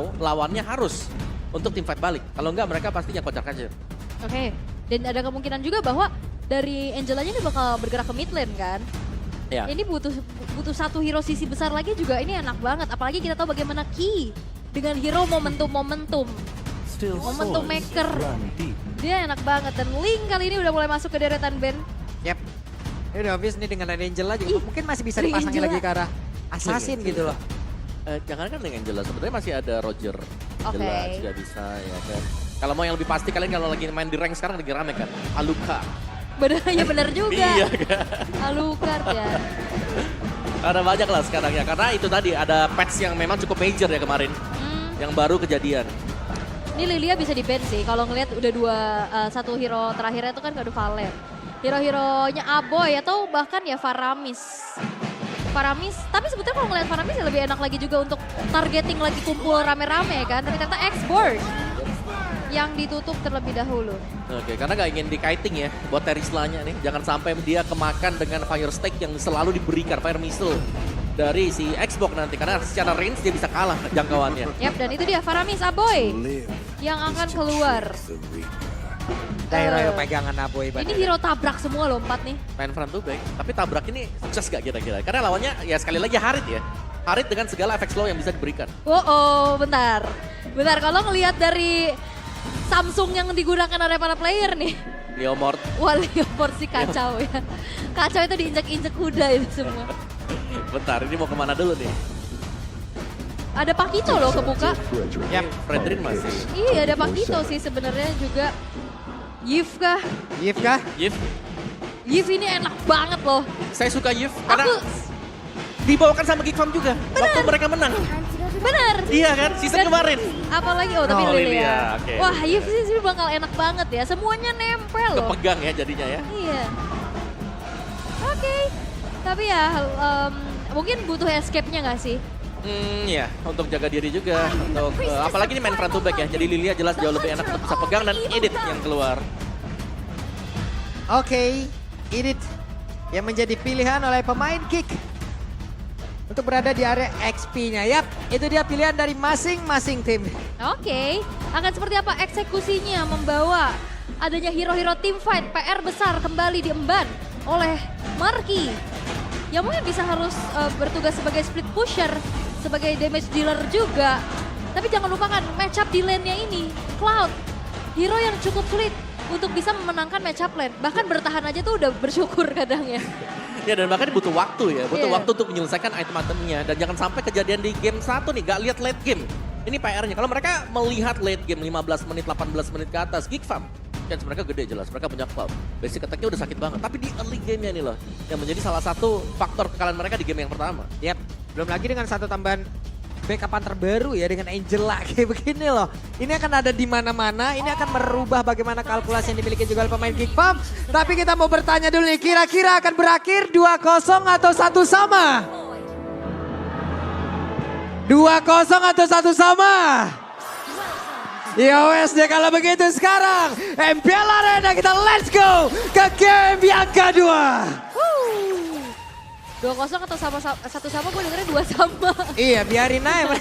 atau lawannya harus untuk tim fight balik. Kalau enggak mereka pastinya kocar-kacir. Oke, dan ada kemungkinan juga bahwa dari Angelanya ini bakal bergerak ke mid lane kan? Ya. Ini butuh satu hero sisi besar lagi juga, ini enak banget. Apalagi kita tahu bagaimana Ki dengan hero momentum maker. Dia enak banget dan Link kali ini udah mulai masuk ke deretan band. Yap. Ini udah obvious nih dengan ada Angela juga Ih, mungkin masih bisa Ring dipasangin Angela. lagi ke arah assassin gitu loh. Jangan kan dengan jelas, sebenarnya masih ada Roger. Oke. Jelas juga bisa ya kan. Kalau mau yang lebih pasti kalian kalau lagi main di rank sekarang lagi rame kan. Aluka. Bener, ya bener juga. Iya kan. Alucard ya. Ada banyak lah sekarang ya. Karena itu tadi ada patch yang memang cukup major ya kemarin. Yang baru kejadian. Ini Lilia bisa di-ban sih, kalau ngelihat udah satu hero terakhirnya itu kan udah Valen. Hero-heronya Aboy atau bahkan ya Faramis. Tapi sebetulnya kalau ngelihat Faramis ya lebih enak lagi juga untuk targeting lagi kumpul rame-rame kan. Tapi ternyata X-Board yang ditutup terlebih dahulu. Oke, karena nggak ingin di-kiting ya buat Terizlanya nih. Jangan sampai dia kemakan dengan Fire Stick yang selalu diberikan, Fire Missile dari si Xbox nanti. Karena secara range dia bisa kalah jangkauannya. Yap, dan itu dia Faramis Aboy yang akan keluar. Daerah pegangan Aboy Ini hero tabrak semua loh, 4 nih. Main front to back, tapi tabrak ini sukses gak kira-kira? Karena lawannya ya sekali lagi Harit ya. Harit dengan segala efek slow yang bisa diberikan. Bentar. Kalau ngelihat dari Samsung yang digunakan oleh para player nih. Leomord. Wah, Leopard sih kacau ya. Kacau itu diinjak-injak kuda itu semua. Bentar, ini mau kemana dulu nih? Ada Pakito loh kebuka. Yap. Fredrin masih. Iya, ada Pakito sih sebenarnya juga. Yif kah? Yif kah? Yif ini enak banget loh. Saya suka Yif karena Aku dibawakan sama Geek Farm juga. Waktu mereka menang. bener. Iya kan, season Dan kemarin. Apalagi tapi Oh, Lilia. Lilia, oke. Wah, Yif sih bakal enak banget ya. Semuanya nempel loh. Kepegang ya jadinya ya. Iya. Oke. Tapi ya mungkin butuh escape-nya nggak sih? Iya, untuk jaga diri juga. Untuk apalagi ini main front to back ya. Jadi Lilia jelas jauh lebih enak untuk bisa pegang dan edit yang keluar. Oke, Edit yang menjadi pilihan oleh pemain Kick untuk berada di area XP-nya. Yap, itu dia pilihan dari masing-masing tim. Oke. Akan seperti apa eksekusinya membawa adanya hero-hero team fight PR besar kembali diemban oleh Marky. Yang mungkin bisa harus bertugas sebagai split pusher, sebagai damage dealer juga. Tapi jangan lupakan match up di lane-nya ini. Cloud, hero yang cukup sulit untuk bisa memenangkan match up lane. Bahkan bertahan aja tuh udah bersyukur kadang ya. Ya dan bahkan butuh waktu ya, butuh Iya. waktu untuk menyelesaikan item-itemnya. Dan jangan sampai kejadian di game 1 nih, gak lihat late game. Ini PR-nya, kalau mereka melihat late game 15 menit, 18 menit ke atas, Geek Farm. Chance mereka gede jelas, mereka punya cloud. Basic attack-nya udah sakit banget, tapi di early game-nya nih loh. Yang menjadi salah satu faktor kekalahan mereka di game yang pertama. Yap, belum lagi dengan satu tambahan backupan terbaru ya dengan Angela kayak begini loh. Ini akan ada di mana-mana, ini akan merubah bagaimana kalkulasi yang dimiliki juga oleh pemain Geek Farm. Tapi kita mau bertanya dulu nih, kira-kira akan berakhir 2-0 atau 1 sama? 2-0 atau 1 sama? Ya wes deh kalau begitu sekarang MPL Arena kita let's go ke game yang kedua. 2-0 atau satu sama, gue dengernya 2 sama. Iya biarin aja.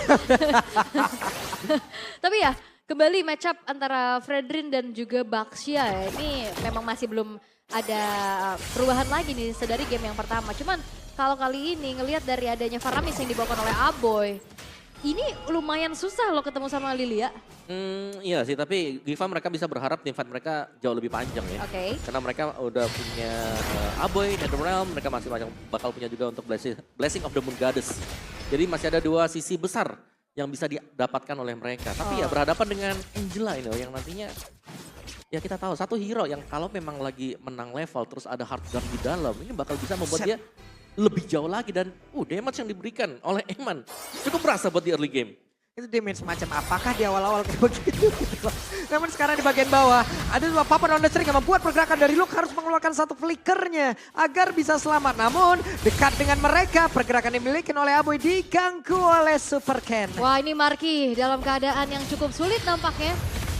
Tapi ya kembali match up antara Fredrin dan juga Baxia ya. Ini memang masih belum ada perubahan lagi nih sedari game yang pertama. Cuman kalau kali ini ngelihat dari adanya Faramis yang dibawakan oleh Aboy. Ini lumayan susah loh ketemu sama Lilia. Iya sih, tapi Giva mereka bisa berharap tim fight mereka jauh lebih panjang ya. Oke. Karena mereka udah punya Aboy, Netherrealm, mereka masih bakal punya juga untuk Blessing of the Moon Goddess. Jadi masih ada 2 sisi besar yang bisa didapatkan oleh mereka. Tapi ya berhadapan dengan Angela ini loh, yang nantinya ya kita tahu satu hero yang kalau memang lagi menang level terus ada hard guard di dalam, ini bakal bisa membuat dia lebih jauh lagi dan damage yang diberikan oleh Eman cukup berasa buat di early game. Itu damage semacam apakah di awal-awal kayak begitu gitu loh. Namun sekarang di bagian bawah ada 2 papan on the string yang membuat pergerakan dari Luke harus mengeluarkan satu flickernya agar bisa selamat. Namun dekat dengan mereka pergerakan yang dimiliki oleh Aboy diganggu oleh Super Ken. Wah ini Marky dalam keadaan yang cukup sulit nampaknya.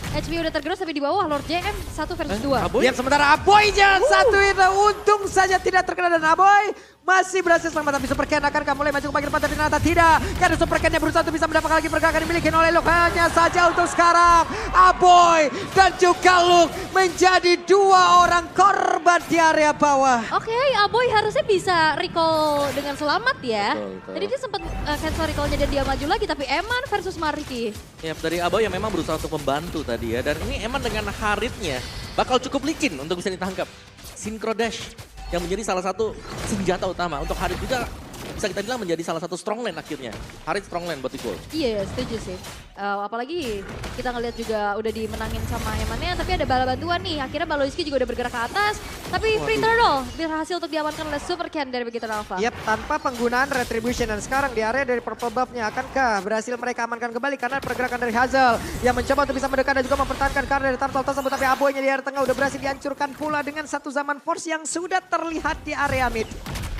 HP udah tergerus tapi di bawah Lord JM 1 versus 2. Aboy? Lihat sementara Aboy jalan satu itu untung saja tidak terkena dan Aboy masih berhasil selamat tapi Super Ken akankah mulai maju ke bagian depan tapi ternyata tidak. Karena Super Ken yang berusaha untuk bisa mendapatkan lagi pergerakan dimiliki oleh Luke. Hanya saja untuk sekarang Aboy dan juga Luke menjadi dua orang korban di area bawah. Oke, Aboy harusnya bisa recall dengan selamat ya. Betul. Tadi dia sempat cancel recallnya dan dia maju lagi tapi Eman versus Marky. Ya, dari Aboy yang memang berusaha untuk membantu tadi ya. Dan ini Eman dengan Haritnya bakal cukup licin untuk bisa ditangkap. Synchro Dash yang menjadi salah satu senjata utama. Untuk Harit juga bisa kita bilang menjadi salah satu strong lane akhirnya. Harit strong lane buat Equal. Iya, setuju sih. Apalagi kita ngeliat juga udah dimenangin sama Emannya, tapi ada bala bantuan nih. Akhirnya Baloiski juga udah bergerak ke atas, tapi Free Turtle berhasil untuk diamankan oleh Super Ken dari Begitu Alpha. Yap, tanpa penggunaan Retribution dan sekarang di area dari Purple Buff-nya akankah berhasil mereka amankan kembali karena pergerakan dari Hazel yang mencoba untuk bisa mendekat dan juga mempertahankan karena dari turtle tersebut, tapi Aboynya di area tengah udah berhasil dihancurkan pula dengan satu zaman force yang sudah terlihat di area mid.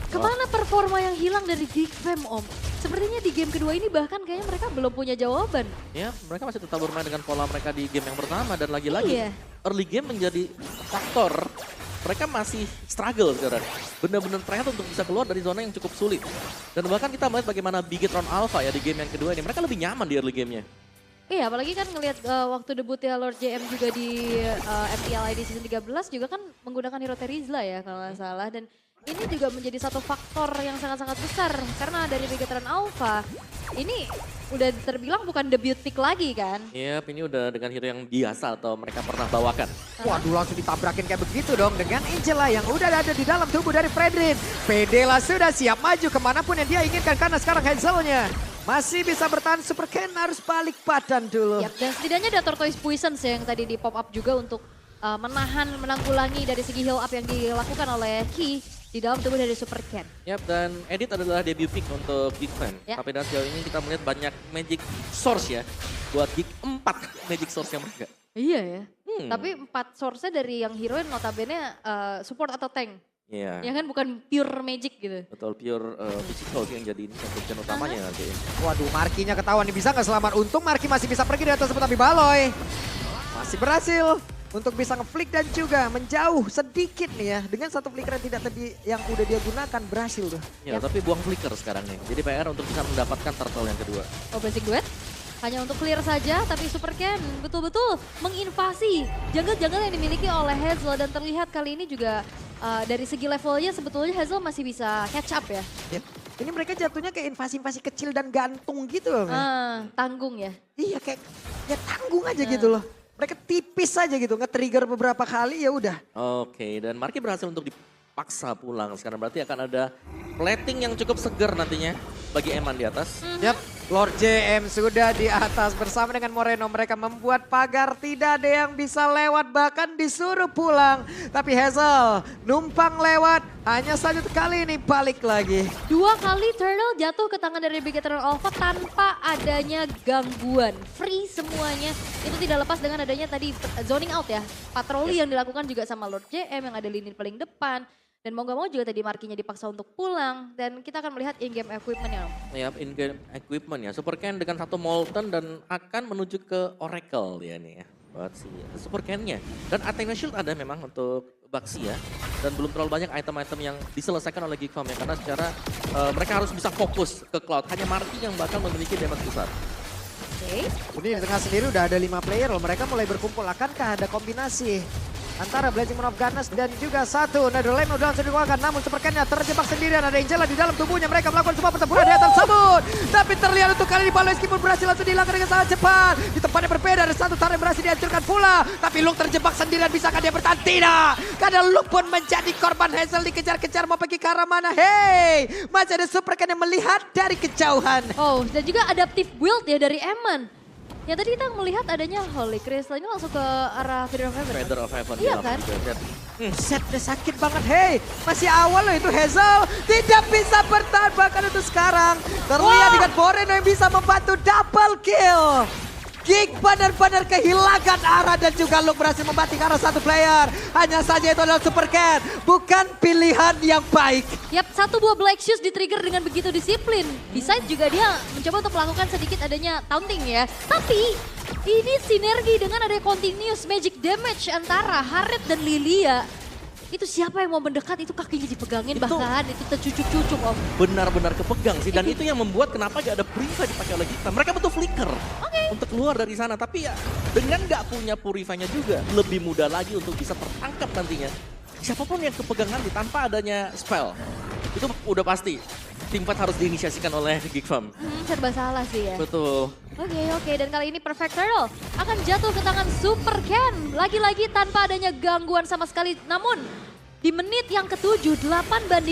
Kemana performa yang hilang dari Geek Fam, Om? Sepertinya di game kedua ini bahkan kayaknya mereka belum punya jawaban. Ya, mereka masih tetap bermain dengan pola mereka di game yang pertama dan lagi-lagi Iya. early game menjadi faktor. Mereka masih struggle sekarang. Benar-benar tryhard untuk bisa keluar dari zona yang cukup sulit. Dan bahkan kita melihat bagaimana Bigetron Alpha ya di game yang kedua ini. Mereka lebih nyaman di early gamenya. Iya, apalagi kan ngelihat waktu debutnya Lord JM juga di MPL ID Season 13 juga kan menggunakan hero Terizla ya kalau nggak salah. Dan ini juga menjadi satu faktor yang sangat-sangat besar karena dari Bigetron Alpha ini udah terbilang bukan debut pick lagi kan. Iya, ini udah dengan hero yang biasa atau mereka pernah bawakan. Waduh, langsung ditabrakin kayak begitu dong dengan Angela yang udah ada di dalam tubuh dari Fredrin. Pedela sudah siap maju kemanapun yang dia inginkan karena sekarang Hazelnya masih bisa bertahan. Super Ken harus balik badan dulu. Yap, dan setidaknya ada Tortoise Poisons yang tadi di pop up juga untuk menanggulangi dari segi heal up yang dilakukan oleh Ki di dalam tubuh dari Super Ken. Yap, dan Edit adalah debut pick untuk Geek Fan. Ya. Tapi dan sejauh ini kita melihat banyak magic source ya. Buat Geek 4 magic source yang mereka. Iya ya. Tapi 4 source-nya dari yang heroin notabene support atau tank. Iya. Ya kan bukan pure magic gitu. Betul, pure physical sih yang jadi ini subject utamanya nanti. Waduh, Markinya ketahuan nih, bisa nggak selamat? Untung Marki masih bisa pergi dari atas tapi Baloy masih berhasil untuk bisa ngeflick dan juga menjauh sedikit nih ya. Dengan satu flicker yang tidak tadi yang udah dia gunakan berhasil tuh. Ya, tapi buang flicker sekarang nih. Jadi PR untuk bisa mendapatkan turtle yang kedua. Oh, basic duet. Hanya untuk clear saja, tapi Super Ken betul-betul menginvasi jungle-jungle yang dimiliki oleh Hazel. Dan terlihat kali ini juga dari segi levelnya sebetulnya Hazel masih bisa catch up ya. Yep. Ini mereka jatuhnya kayak invasi-invasi kecil dan gantung gitu loh. Tanggung ya. Iya, kayak ya tanggung aja gitu loh. Mereka tipis aja gitu, nge-trigger beberapa kali ya udah. Oke, dan Marky berhasil untuk dipaksa pulang. Sekarang berarti akan ada plating yang cukup segar nantinya bagi Eman di atas. Yap, Lord JM sudah di atas bersama dengan Moreno. Mereka membuat pagar, tidak ada yang bisa lewat, bahkan disuruh pulang. Tapi Hazel numpang lewat, hanya saja kali ini balik lagi. 2 kali Turtle jatuh ke tangan dari Bigetron Alpha tanpa adanya gangguan. Free semuanya. Itu tidak lepas dengan adanya tadi zoning out ya. Patroli yang dilakukan juga sama Lord JM yang ada lini paling depan. Dan mau gak mau juga tadi Markinya dipaksa untuk pulang. Dan kita akan melihat in-game equipment ya. Ya, in-game equipment ya. Super Ken dengan satu Molten dan akan menuju ke Oracle ya nih ya. Buat si Super Ken-nya. Dan Athena Shield ada memang untuk Baxi ya. Dan belum terlalu banyak item-item yang diselesaikan oleh Geek Farm ya. Karena secara mereka harus bisa fokus ke Cloud. Hanya Marky yang bakal memiliki damage besar. Oke. Ini di tengah sendiri udah ada 5 player loh. Mereka mulai berkumpul. Akankah ada kombinasi antara Blazing Moon of Ganas dan juga satu Netherland udah langsung dikeluarkan. Namun Super Ken-nya terjebak sendirian. Ada Angela di dalam tubuhnya. Mereka melakukan sebuah pertempuran di atas sabut. Tapi terlihat untuk kali ini Baloiski pun berhasil langsung dihilangkan dengan sangat cepat. Di tempat yang berbeda ada satu tarik berhasil dihancurkan pula. Tapi Luke terjebak sendirian. Bisakah dia bertahan? Tidak. Karena Luke pun menjadi korban. Hazel dikejar-kejar mau pergi ke arah mana. Hey, masih ada Super Ken yang melihat dari kejauhan. Oh, dan juga adaptive build ya dari Eman. Ya tadi kita melihat adanya Holy Crystal ini langsung ke arah Feather of Heaven. Feather of Heaven. Iya dia kan? langsung ke- Set udah sakit banget. Hey, masih awal loh itu Hazel. Tidak bisa bertahan bahkan untuk sekarang. Terlihat dengan Moreno yang bisa membantu double kill. Geek benar-benar kehilangan arah dan juga Luke berhasil membanting arah satu player. Hanya saja itu adalah Super Ken. Bukan pilihan yang baik. Yap, satu buah Black Shoes di-trigger dengan begitu disiplin. Besides juga dia mencoba untuk melakukan sedikit adanya taunting ya. Tapi Ini sinergi dengan ada continuous magic damage antara Harriet dan Lilia. Itu siapa yang mau mendekat itu kakinya dipegangin bahkan itu tercucuk-cucuk Om. Benar-benar kepegang sih dan itu yang membuat kenapa gak ada Purify dipakai oleh kita. Mereka butuh flicker untuk keluar dari sana tapi ya dengan gak punya Purify-nya juga lebih mudah lagi untuk bisa tertangkap nantinya. Siapapun yang kepegang nanti tanpa adanya spell itu udah pasti tim fight harus diinisiasikan oleh Geek Farm. Serba salah sih ya. Betul. Oke, dan kali ini Perfect Turtle akan jatuh ke tangan Super Ken. Lagi-lagi tanpa adanya gangguan sama sekali. Namun di menit yang ke-7, 8-0,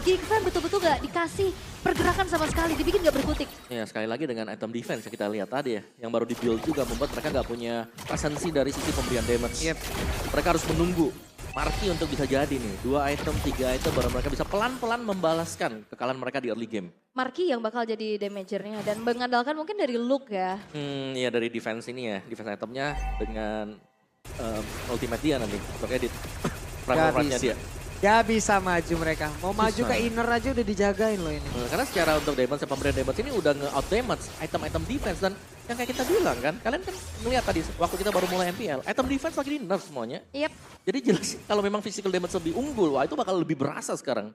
Geek Farm betul-betul gak dikasih pergerakan sama sekali, dibikin gak berkutik. Ya sekali lagi dengan item defense yang kita lihat tadi ya, yang baru di-build juga membuat mereka gak punya presensi dari sisi pemberian damage. Mereka harus menunggu Marki untuk bisa jadi nih, 2 item, 3 item baru mereka bisa pelan-pelan membalaskan kekalahan mereka di early game. Marki yang bakal jadi damagernya dan mengandalkan mungkin dari look ya. Ya dari defense ini ya, defense itemnya dengan ultimate dia nanti untuk edit. Prime dia. Gak bisa maju mereka. Mau maju ke inner aja udah dijagain loh ini. Karena secara untuk damage, pemberian damage ini udah nge-out damage item-item defense. Dan yang kayak kita bilang kan, kalian kan ngeliat tadi waktu kita baru mulai MPL, item defense lagi di nerf semuanya. Jadi jelas kalau memang physical damage lebih unggul, wah itu bakal lebih berasa sekarang.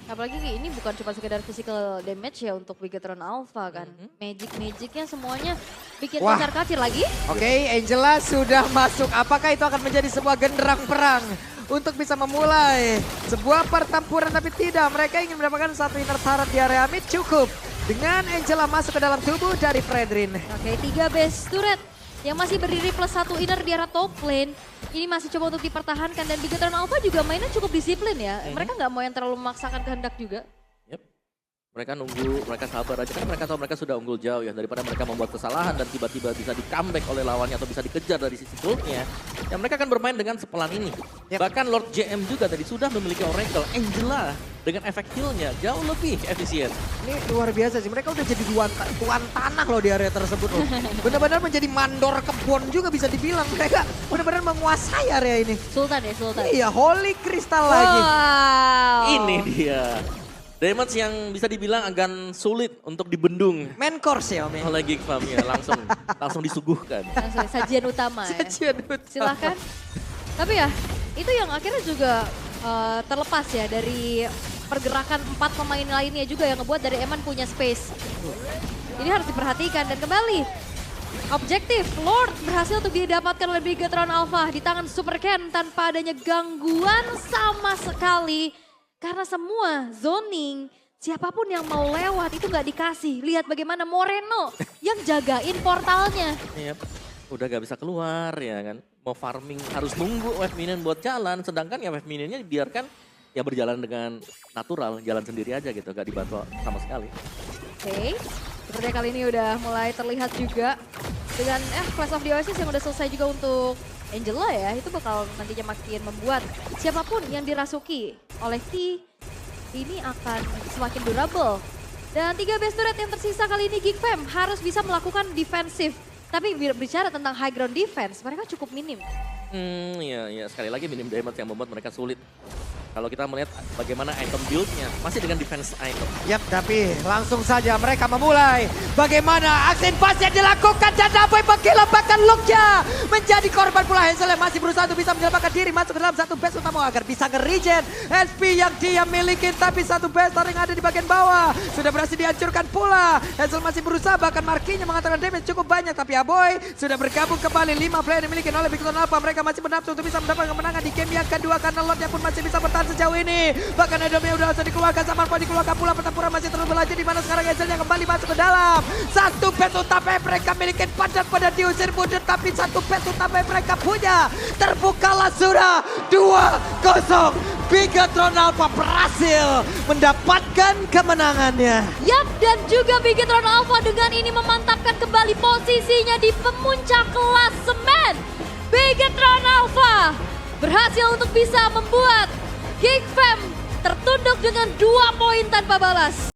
Apalagi ini bukan cuma sekedar physical damage ya untuk Bigetron Alpha kan. Magic-magicnya semuanya bikin kacar-kacir lagi. Oke, Angela sudah masuk. Apakah itu akan menjadi sebuah genderang perang untuk bisa memulai sebuah pertempuran? Tapi tidak, mereka ingin mendapatkan satu inner turret di area mid cukup. Dengan Angela masuk ke dalam tubuh dari Fredrin. Oke, 3 base turret yang masih berdiri plus 1 inner di arah top lane. Ini masih coba untuk dipertahankan dan Bigetron Alpha juga mainnya cukup disiplin ya. Mereka nggak mau yang terlalu memaksakan kehendak juga. Mereka nunggu, mereka sabar aja karena mereka tahu mereka sudah unggul jauh ya. Daripada mereka membuat kesalahan dan tiba-tiba bisa di-comeback oleh lawannya atau bisa dikejar dari sisi goldnya. Ya mereka akan bermain dengan sepelan ini. Bahkan Lord JM juga tadi sudah memiliki Oracle. Angela dengan efek heal-nya jauh lebih efisien. Ini luar biasa sih, mereka udah jadi tuan tanah loh di area tersebut loh. Benar-benar menjadi mandor kebun juga bisa dibilang. Mereka benar-benar menguasai area ini. Sultan ya, Sultan. Iya, Holy Crystal lagi. Ini dia. Damage yang bisa dibilang agak sulit untuk dibendung. Main course ya Om ya? Oleh Geek Farm ya, langsung disuguhkan. Langsung sajian utama ya. Sajian utama. Silahkan. Tapi ya, itu yang akhirnya juga terlepas ya dari pergerakan 4 pemain lainnya juga yang ngebuat dari Eman punya space. Ini harus diperhatikan dan kembali. Objektif, Lord berhasil untuk didapatkan oleh Bigetron Alpha di tangan Super Ken tanpa adanya gangguan sama sekali. Karena semua zoning, siapapun yang mau lewat itu nggak dikasih. Lihat bagaimana Moreno yang jagain portalnya. Udah gak bisa keluar ya kan. Mau farming harus nunggu wave minion buat jalan. Sedangkan ya wave minionnya dibiarkan ya berjalan dengan natural. Jalan sendiri aja gitu, gak dibantu sama sekali. Oke, sepertinya kali ini udah mulai terlihat juga. Dengan Clash of the Oasis yang udah selesai juga untuk Angela ya, itu bakal nantinya makin membuat siapapun yang dirasuki oleh T ini akan semakin durable. Dan 3 base turret yang tersisa kali ini Geek Fam harus bisa melakukan defensif. Tapi bicara tentang high ground defense, mereka cukup minim. Iya, sekali lagi minim damage yang membuat mereka sulit. Kalau kita melihat bagaimana item build-nya, masih dengan defense item. Tapi langsung saja mereka memulai. Bagaimana aksi invasi yang dilakukan dan Aboy menggilapkan look-nya. Menjadi korban pula Hazel yang masih berusaha untuk bisa menyelamatkan diri. Masuk ke dalam satu base utama agar bisa nge-regen SP yang dia miliki. Tapi satu base yang ada di bagian bawah sudah berhasil dihancurkan pula. Hazel masih berusaha, bahkan Markinya mengatakan damage cukup banyak. Tapi Aboy sudah bergabung kembali. 5 player dimiliki oleh Bigetron Alpha. Mereka masih bernafsu untuk bisa mendapatkan kemenangan di game yang kedua. Karena Lordnya pun masih bisa bertahan sejauh ini. Bahkan Edomnya udah langsung dikeluarkan, sama Marco dikeluarkan pula. Pertempuran masih terus berlanjut di mana sekarang Hazel yang kembali masuk ke dalam. Satu base utama yang mereka miliki pada diusir mundur, tapi satu base utama yang mereka punya terbukalah sudah 2-0. Bigetron Alpha berhasil mendapatkan kemenangannya. Dan juga Bigetron Alpha dengan ini memantapkan kembali posisinya di pemuncak klasemen. Bigetron Alpha berhasil untuk bisa membuat Geek Fam tertunduk dengan 2 poin tanpa balas.